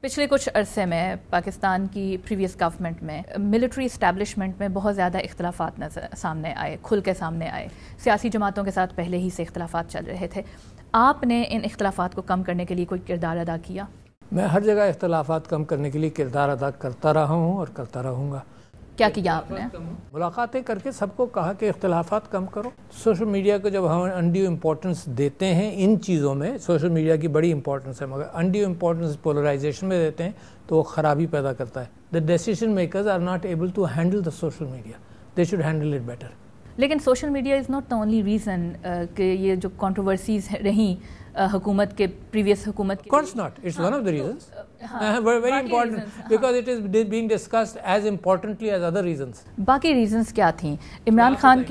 پچھلے کچھ عرصے میں پاکستان کی پریویس گورنمنٹ میں ملٹری اسٹیبلشمنٹ میں بہت زیادہ اختلافات سامنے آئے، کھل کے سامنے آئے. سیاسی جماعتوں کے ساتھ پہلے ہی سے اختلافات چل رہے تھے. آپ نے ان اختلافات کو کم کرنے کے لیے کوئی کردار ادا کیا؟ میں ہر جگہ اختلافات کم کرنے کے لیے کردار ادا کرتا رہا ہوں اور کرتا رہوں گا. کیا کیا آپ نے؟ ملاقاتیں کر کے سب کو کہا کہ اختلافات کم کرو. سوشل میڈیا کو جب ہم انڈیو امپورٹنس دیتے ہیں ان چیزوں میں، سوشل میڈیا کی بڑی امپورٹنس ہے، مگر انڈیو امپورٹنس پولرائزیشن میں دیتے ہیں تو وہ خرابی پیدا کرتا ہے. The decision makers are not able to handle the social media, they should handle it better. لیکن social media is not the only reason کہ یہ جو کنٹروورسیز رہیں حکومت کے پریویس حکومت Of course not. It's one of the reasons. Very important because it is being discussed as importantly as other reasons. باقی reasons کیا تھیں؟ عمران خان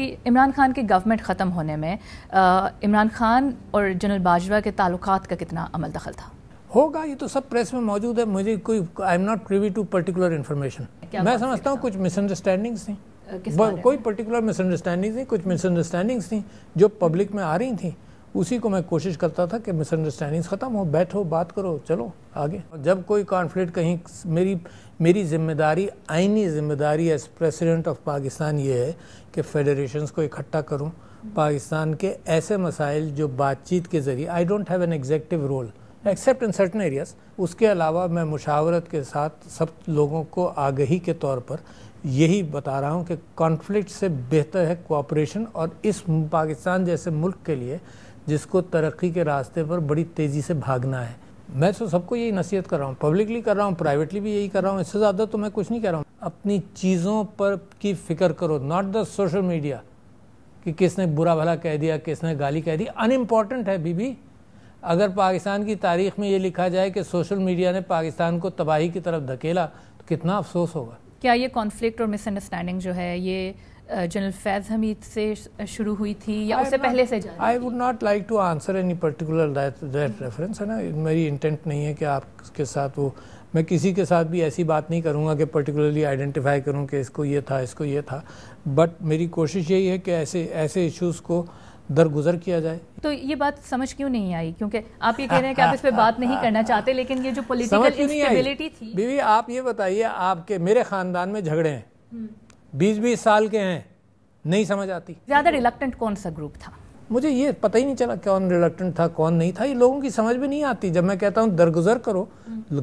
کی گورنمنٹ ختم ہونے میں عمران خان اور جنرل باجوہ کے تعلقات کا کتنا عمل دخل تھا؟ ہوگا، یہ تو سب پریس میں موجود ہے. مجھے کوئی I am not privy to particular information. میں سمجھتا ہوں کچھ مس انڈرسٹینڈنگس تھیں، کوئی پرٹیکولر مس انڈرسٹینڈنگس نہیں، کچھ مس انڈرسٹینڈنگس تھیں جو پبلک میں آ رہی تھیں. اسی کو میں کوشش کرتا تھا کہ مس انڈرسٹینڈنگس ختم ہو، بیٹھو، بات کرو، چلو آگے. جب کوئی کانفلکٹ کہیں، میری ذمہ داری، آئینی ذمہ داری ایز پریزیڈنٹ آف پاکستان یہ ہے کہ فیڈریشنز کو اکٹھا کروں. پاکستان کے ایسے مسائل جو بات چیت کے ذریعے، I don't have an executive role except in certain areas. اس کے علاوہ میں مشاورت کے ساتھ سب لوگوں کو آگہی کے طور پر یہی بتا رہا ہوں کہ کانفلکٹ سے بہتر ہے کوآپریشن. اور اس پاکستان جیسے ملک کے لیے جس کو ترقی کے راستے پر بڑی تیزی سے بھاگنا ہے، میں تو سب کو یہی نصیحت کر رہا ہوں، پبلکلی کر رہا ہوں، پرائیویٹلی بھی یہی کر رہا ہوں. اس سے زیادہ تو میں کچھ نہیں کہہ رہا ہوں. اپنی چیزوں پر کی فکر کرو، ناٹ دا سوشل میڈیا کہ کس نے برا بھلا کہہ دیا، کس نے گالی کہہ دی. ان امپورٹنٹ ہے بی بی. اگر پاکستان کی تاریخ میں یہ لکھا جائے کہ سوشل میڈیا نے پاکستان کو تباہی کی طرف دھکیلا تو کتنا افسوس ہوگا. کیا یہ کانفلکٹ اور مس انڈرسٹینڈنگ جو ہے یہ جنرل فیض حمید سے شروع ہوئی تھی یا اس سے پہلے سے جاری؟ I would not like to answer any particular that reference ہے نا. میری انٹینٹ نہیں ہے کہ آپ کے ساتھ میں کسی کے ساتھ بھی ایسی بات نہیں کروں گا کہ پرٹیکولرلی آئیڈینٹیفائی کروں کہ اس کو یہ تھا، اس کو یہ تھا. بٹ میری کوشش یہی ہے کہ ایسے ایشوز کو درگزر کیا جائے. تو یہ بات سمجھ کیوں نہیں آئی؟ کیونکہ آپ یہ کہہ رہے ہیں کہ آپ اس پہ بات نہیں کرنا چاہتے، لیکن یہ جو پولیٹیکل انسٹیبلٹی تھی. بیوی آپ یہ بتائیے، آپ کے میرے خاندان میں جھگڑے ہیں، 20 سال کے ہیں، نہیں سمجھ آتی. زیادہ ریلکٹنٹ کون سا گروپ تھا؟ مجھے یہ پتہ ہی نہیں چلا کون ریلکٹنٹ تھا کون نہیں تھا. یہ لوگوں کی سمجھ بھی نہیں آتی. جب میں کہتا ہوں درگزر کرو،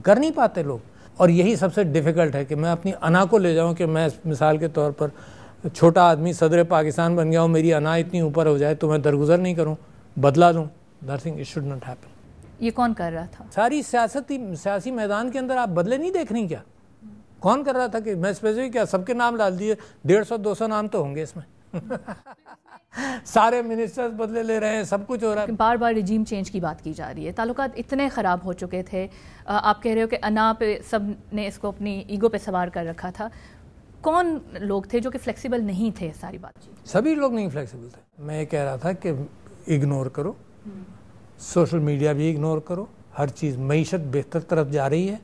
کر نہیں پاتے لوگ. اور یہی سب سے ڈیفیکلٹ ہے کہ میں اپنی انا کو لے جاؤں کہ میں مثال کے طور پر چھوٹا آدمی صدر پاکستان بن گیا ہوں، میری انا اتنی اوپر ہو جائے تو میں درگزر نہیں کروں، بدلا لوں. Nothing, it should not happen. یہ کون کر رہا تھا؟ ساری سیاسی میدان کے اندر آپ بدلے نہیں دیکھ رہی کیا؟ کون کر رہا تھا کہ میں اسپیسیفک کیا سب کے نام ڈال دیے؟ 150-200 نام تو ہوں گے اس میں. سارے منسٹرز بدلے لے رہے ہیں، سب کچھ ہو رہا ہے. بار بار رجیم چینج کی بات کی جا رہی ہے. تعلقات اتنے خراب ہو چکے تھے. آپ کہہ رہے ہو کہ انا پہ سب نے اس کو اپنی ایگو پہ سوار کر رکھا تھا. کون لوگ تھے جو کہ فلیکسیبل نہیں تھے ساری بات چیت؟ سبھی لوگ نہیں فلیکسیبل تھے. میں یہ کہہ رہا تھا کہ اگنور کرو، سوشل میڈیا بھی اگنور کرو. ہر چیز، معیشت بہتر طرف جا رہی ہے،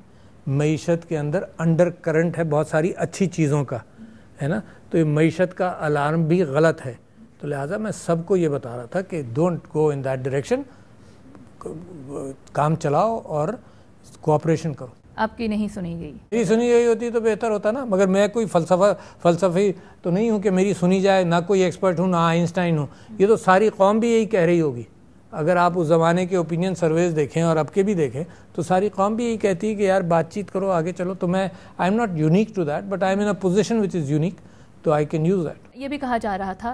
معیشت کے اندر انڈر کرنٹ ہے بہت ساری اچھی چیزوں کا، ہے نا. تو یہ معیشت کا الارم بھی غلط ہے. تو لہٰذا میں سب کو یہ بتا رہا تھا کہ don't go in that direction. کام چلاؤ اور کوآپریشن کرو. آپ کی نہیں سنی گئی؟ میری سنی گئی ہوتی تو بہتر ہوتا نا. مگر میں کوئی فلسفی تو نہیں ہوں کہ میری سنی جائے. نہ کوئی ایکسپرٹ ہوں، نہ آئنسٹائن ہوں. یہ تو ساری قوم بھی یہی کہہ رہی ہوگی. اگر آپ اس زمانے کے اوپینین سرویز دیکھیں اور اب کے بھی دیکھیں تو ساری قوم بھی یہی کہتی ہے کہ یار بات چیت کرو، آگے چلو. تو میں I am not unique to that, but I am in a position which is unique, تو آئی کین یوز دیٹ. یہ بھی کہا جا رہا تھا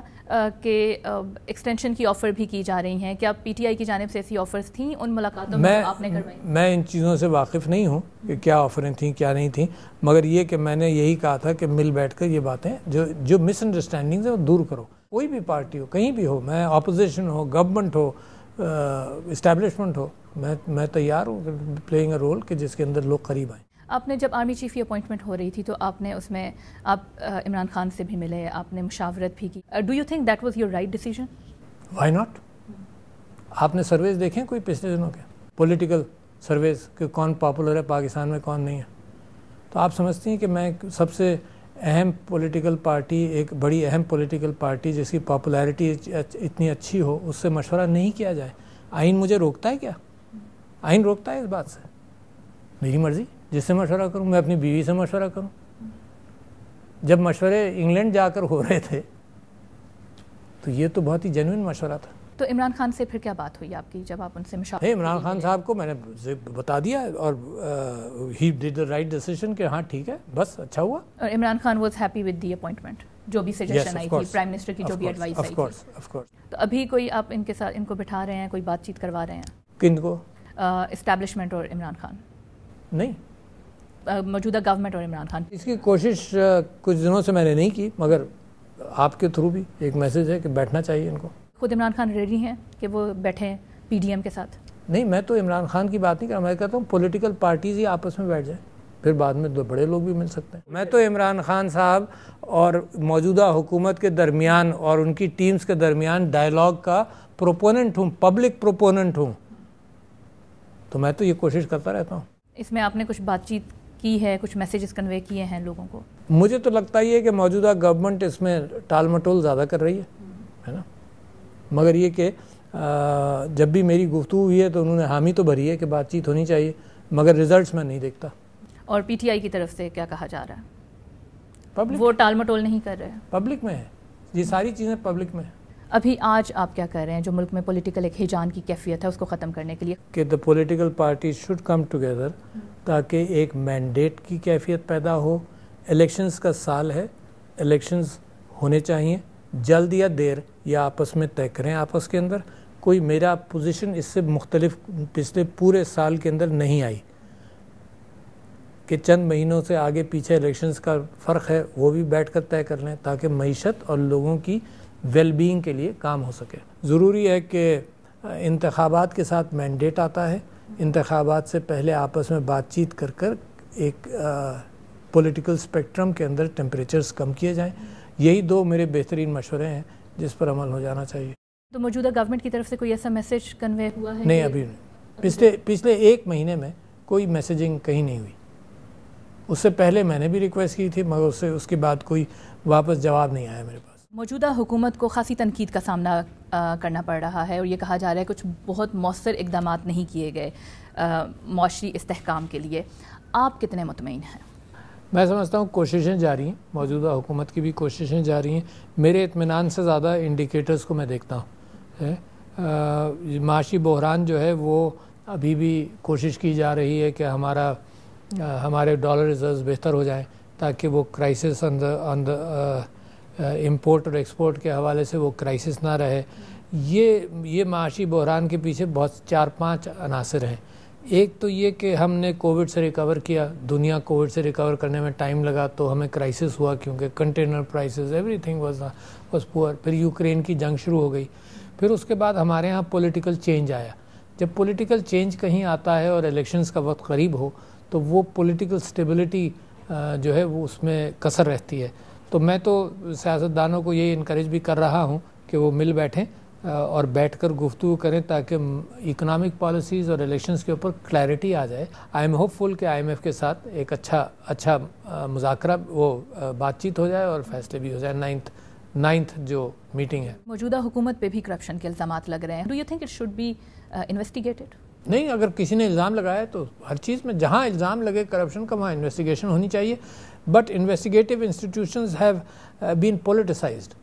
کہ ایکسٹینشن کی آفر بھی کی جا رہی ہیں. کیا پی ٹی آئی کی جانب سے ایسی آفرز تھیں ان ملاقاتوں میں آپ نے کروائی؟ میں ان چیزوں سے واقف نہیں ہوں کہ کیا آفریں تھیں کیا نہیں تھیں، مگر یہ کہ میں نے یہی کہا تھا کہ مل بیٹھ کر یہ باتیں جو مس انڈرسٹینڈنگز ہیں وہ دور کرو. کوئی بھی پارٹی ہو، کہیں بھی ہو، میں اپوزیشن ہو، گورنمنٹ ہو، اسٹیبلشمنٹ ہو، میں تیار ہوں پلئنگ اے رول کہ جس کے اندر لوگ قریب آئیں. آپ نے جب آرمی چیف کی اپوائنٹمنٹ ہو رہی تھی تو آپ نے اس میں آپ عمران خان سے بھی ملے، آپ نے مشاورت بھی کی. Do you think that was your right decision? Why not. آپ نے سرویز دیکھیں کوئی پچھلے دنوں کے پولیٹیکل سرویز کہ کون پاپولر ہے پاکستان میں کون نہیں ہے؟ تو آپ سمجھتی ہیں کہ میں سب سے اہم پولیٹیکل پارٹی، ایک بڑی اہم پولیٹیکل پارٹی جس کی پاپولیرٹی اتنی اچھی ہو، اس سے مشورہ نہیں کیا جائے؟ آئین مجھے روکتا ہے کیا؟ آئین روکتا ہے اس بات سے؟ میری مرضی. جس سے مشورہ کروں؟ میں اپنی بیوی سے مشورہ کروں؟ جب مشورے انگلینڈ جا کر ہو رہے تھے تو یہ تو بہت ہی جینوئن مشورہ تھا. تو عمران خان سے پھر کیا بات ہوئی آپ کی جب آپ ان سے مشاورت؟ عمران خان صاحب کو میں نے بتا دیا اور he did the right decision کہ ہاں ٹھیک ہے بس اچھا ہوا. اور Imran Khan was happy with the appointment, جو بھی سجیشن آئی تھی پرائم منسٹر کی، جو بھی ایڈوائس آئی تھی. تو ابھی کوئی آپ ان کے ساتھ ان کو بٹھا رہے ہیں، کوئی بات چیت کروا رہے ہیں؟ کن کو؟ اسٹیبلشمنٹ اور عمران خان؟ نہیں، موجودہ گورنمنٹ اور عمران خان. اس کی کوشش کچھ دنوں سے میں نے نہیں کی، مگر آپ کے تھرو بھی ایک میسج ہے کہ بیٹھنا چاہیے ان کو. خود عمران خان ریڈی ہیں کہ وہ بیٹھیں پی ڈی ایم کے ساتھ؟ نہیں، میں تو عمران خان کی بات نہیں کر رہا، میں کہتا ہوں پولیٹیکل پارٹیز ہی آپس میں بیٹھ جائیں، پھر بعد میں دو بڑے لوگ بھی مل سکتے ہیں. میں تو عمران خان صاحب اور موجودہ حکومت کے درمیان اور ان کی ٹیمز کے درمیان ڈائیلاگ کا پروپوننٹ ہوں، پبلک پروپوننٹ ہوں، تو میں تو یہ کوشش کرتا رہتا ہوں. اس میں آپ نے کچھ بات چیت کی ہے، کچھ میسیجز کنوے کیے ہیں لوگوں کو؟ مجھے تو لگتا ہی ہے کہ موجودہ گورنمنٹ اس میں ٹال مٹول زیادہ کر رہی ہے نا، مگر یہ کہ جب بھی میری گفتگو ہوئی ہے تو انہوں نے حامی تو بھری ہے کہ بات چیت ہونی چاہیے، مگر ریزلٹس میں نہیں دیکھتا. اور پی ٹی آئی کی طرف سے کیا کہا جا رہا ہے؟ پبلک، وہ ٹال مٹول نہیں کر رہے، پبلک میں ہے، یہ ساری چیزیں پبلک میں ہیں. ابھی آج آپ کیا کر رہے ہیں جو ملک میں پولیٹیکل ایک ہیجان کی کیفیت ہے اس کو ختم کرنے کے لیے؟ کہ the political party should come together تاکہ ایک مینڈیٹ کی کیفیت پیدا ہو. الیکشنز کا سال ہے، الیکشنز ہونے چاہیے، جلد یا دیر یا آپس میں طے کریں آپس کے اندر. کوئی میرا پوزیشن اس سے مختلف پچھلے پورے سال کے اندر نہیں آئی کہ چند مہینوں سے آگے پیچھے الیکشنز کا فرق ہے، وہ بھی بیٹھ کر طے کر لیں تاکہ معیشت اور لوگوں کی ویل بینگ کے لیے کام ہو سکے. ضروری ہے کہ انتخابات کے ساتھ مینڈیٹ آتا ہے، انتخابات سے پہلے آپس میں بات چیت کر کر ایک پولیٹیکل اسپیکٹرم کے اندر ٹیمپریچرز کم کیے جائیں. یہی دو میرے بہترین مشورے ہیں جس پر عمل ہو جانا چاہیے. تو موجودہ گورنمنٹ کی طرف سے کوئی ایسا میسج کنوے ہوا ہے؟ نہیں، ابھی نہیں. پچھلے ایک مہینے میں کوئی میسیجنگ کہیں نہیں ہوئی. اس سے پہلے میں نے بھی ریکویسٹ کی تھی مگر اس کے بعد کوئی واپس جواب نہیں آیا میرے پاس. موجودہ حکومت کو خاصی تنقید کا سامنا کرنا پڑ رہا ہے اور یہ کہا جا رہا ہے کچھ بہت مؤثر اقدامات نہیں کیے گئے معاشی استحکام کے لیے. آپ کتنے مطمئن ہیں؟ میں سمجھتا ہوں کوششیں جاری ہیں، موجودہ حکومت کی بھی کوششیں جاری ہیں. میرے اطمینان سے زیادہ انڈیکیٹرز کو میں دیکھتا ہوں. معاشی بحران جو ہے وہ ابھی بھی کوشش کی جا رہی ہے کہ ہمارے ڈالر ریزروز بہتر ہو جائیں تاکہ وہ کرائسس امپورٹ اور ایکسپورٹ کے حوالے سے وہ کرائسس نہ رہے. یہ معاشی بحران کے پیچھے بہت 4-5 عناصر ہیں. ایک تو یہ کہ ہم نے کووڈ سے ریکور کیا، دنیا کووڈ سے ریکور کرنے میں ٹائم لگا تو ہمیں کرائسس ہوا کیونکہ container prices every thing was پور. پھر یوکرین کی جنگ شروع ہو گئی. پھر اس کے بعد ہمارے ہاں پولیٹیکل چینج آیا. جب پولیٹیکل چینج کہیں آتا ہے اور الیکشنز کا وقت قریب ہو تو وہ پولیٹیکل سٹیبلٹی جو ہے وہ اس میں کثر رہتی ہے. تو میں تو سیاستدانوں کو یہ انکریج بھی کر رہا ہوں کہ وہ مل بیٹھیں اور بیٹھ کر گفتگو کریں تاکہ اکنامک پالیسیز اور الیکشنز کے اوپر کلیئرٹی آ جائے. آئی ایم ہوپ فل کہ آئی ایم ایف کے ساتھ ایک اچھا مذاکرہ بات چیت ہو جائے اور فیصلے بھی ہو جائے. 9th جو میٹنگ ہے. موجودہ حکومت پہ بھی کرپشن کے الزامات لگ رہے ہیں. Do you think it should be investigated? نہیں، اگر کسی نے الزام لگایا تو ہر چیز میں جہاں الزام لگے کرپشن کا وہاں انویسٹیگیشن ہونی چاہیے. But investigative institutions have been politicised,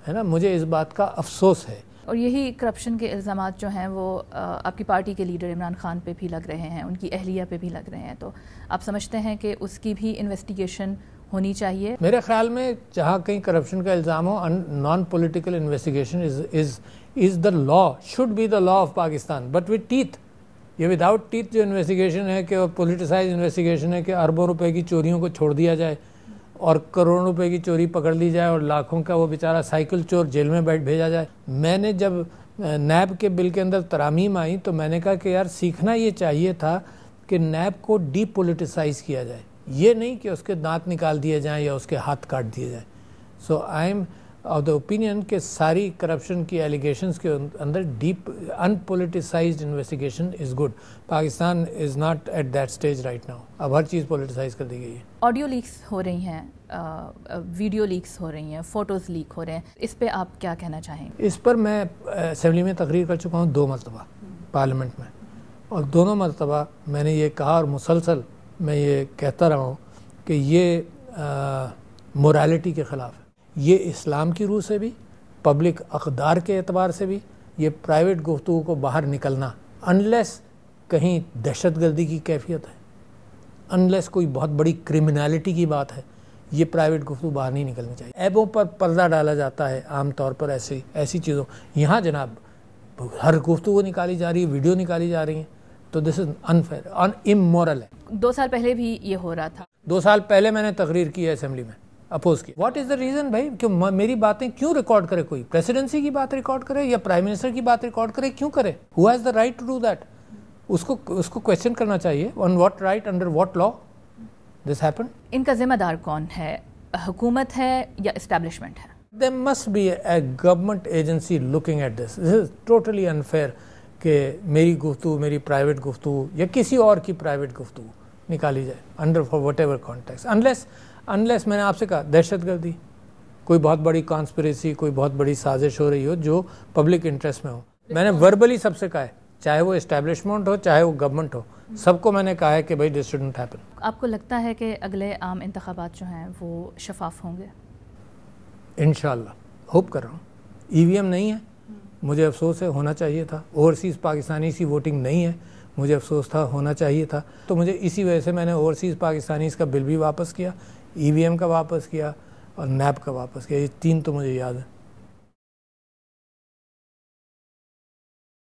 ہے نا. مجھے اس بات کا افسوس ہے. اور یہی کرپشن کے الزامات جو ہیں وہ آپ کی پارٹی کے لیڈر عمران خان پہ بھی لگ رہے ہیں، ان کی اہلیہ پہ بھی لگ رہے ہیں. تو آپ سمجھتے ہیں کہ اس کی بھی انویسٹیگیشن ہونی چاہیے؟ میرے خیال میں جہاں کہیں کرپشن کا الزام ہو، non political investigation is the law, should be the law of Pakistan, but with teeth. یہ وداؤٹ ٹیتھ جو انویسٹیگیشن ہے کہ پولیٹیسائز انویسٹیگیشن ہے کہ اربوں روپے کی چوریوں کو چھوڑ دیا جائے اور کروڑوں روپے کی چوری پکڑ لی جائے اور لاکھوں کا وہ بیچارہ سائیکل چور جیل میں بھیجا جائے. میں نے جب نیب کے بل کے اندر ترامیم آئی تو میں نے کہا کہ یار سیکھنا یہ چاہیے تھا کہ نیب کو ڈی پولیٹیسائز کیا جائے، یہ نہیں کہ اس کے دانت نکال دیے جائیں یا اس کے ہاتھ کاٹ دیے جائیں. So I am of the opinion کہ ساری کرپشن کی ایلیگیشنز کے اندر deep in politicised investigation is good. Pakistan is not at that stage right now. اب ہر چیز پولیٹیسائز کر دی گئی ہے. آڈیو لیکس ہو رہی ہیں، ویڈیو لیکس ہو رہی ہیں، فوٹوز لیک ہو رہے ہیں، اس پہ آپ کیا کہنا چاہیں گے؟ اس پر میں اسمبلی میں تقریر کر چکا ہوں 2 مرتبہ پارلیمنٹ میں، اور دونوں مرتبہ میں نے یہ کہا اور مسلسل میں یہ کہتا رہا ہوں کہ یہ مورالٹی کے خلاف ہے. یہ اسلام کی روح سے بھی، پبلک اقدار کے اعتبار سے بھی، یہ پرائیویٹ گفتگو کو باہر نکلنا، انلیس کہیں دہشت گردی کی کیفیت ہے، انلیس کوئی بہت بڑی کرمنالٹی کی بات ہے، یہ پرائیویٹ گفتگو باہر نہیں نکلنی چاہیے. ایبوں پر پردہ ڈالا جاتا ہے عام طور پر ایسی چیزوں. یہاں جناب ہر گفتگو نکالی جا رہی ہے، ویڈیو نکالی جا رہی ہیں، تو دس از انفیئر، امورل ہے. 2 سال پہلے بھی یہ ہو رہا تھا. 2 سال پہلے میں نے تقریر کی ہے اسمبلی میں، اپوز کی. واٹ از دا ریزن بھائی کہ میری باتیں کیوں ریکارڈ کرے؟ کوئی پریسیڈنسی کی بات ریکارڈ کرے یا پرائم منسٹر کی بات ریکارڈ کرے؟ کیوں کرے؟ Who has the right to do that? اس کو کویسچن کرنا چاہیے. On what right, under what law this happen. ان کا ذمہ دار کون ہے؟ حکومت ہے یا اسٹیبلشمنٹ ہے؟ There must be a government agency looking at this. This is totally unfair کہ میری گفتگو، میری پرائیویٹ گفتگو یا کسی اور کی پرائیویٹ گفتگو نکالی جائے under for what ever context. Unless میں نے آپ سے کہا دہشت گردی، کوئی بہت بڑی کانسپریسی، کوئی بہت بڑی سازش ہو رہی ہو جو پبلک انٹرسٹ میں ہو. میں نے وربلی سب سے کہا ہے، چاہے وہ اسٹیبلشمنٹ ہو چاہے وہ گورنمنٹ ہو، سب کو میں نے کہا ہے کہ بھائی دس شوڈنٹ ہیپن. آپ کو لگتا ہے کہ اگلے عام انتخابات جو ہیں وہ شفاف ہوں گے؟ انشاءاللہ ہوپ کر رہا ہوں. ای وی ایم نہیں ہے، مجھے افسوس ہے، ہونا چاہیے تھا. اوورسیز پاکستانیز کی ووٹنگ نہیں ہے، مجھے افسوس تھا، ہونا چاہیے تھا. تو مجھے اسی وجہ سے میں نے اوورسیز پاکستانیز کا بل بھی واپس کیا، ای وی ایم کا واپس کیا اور نیب کا واپس کیا. یہ 3 تو مجھے یاد ہے.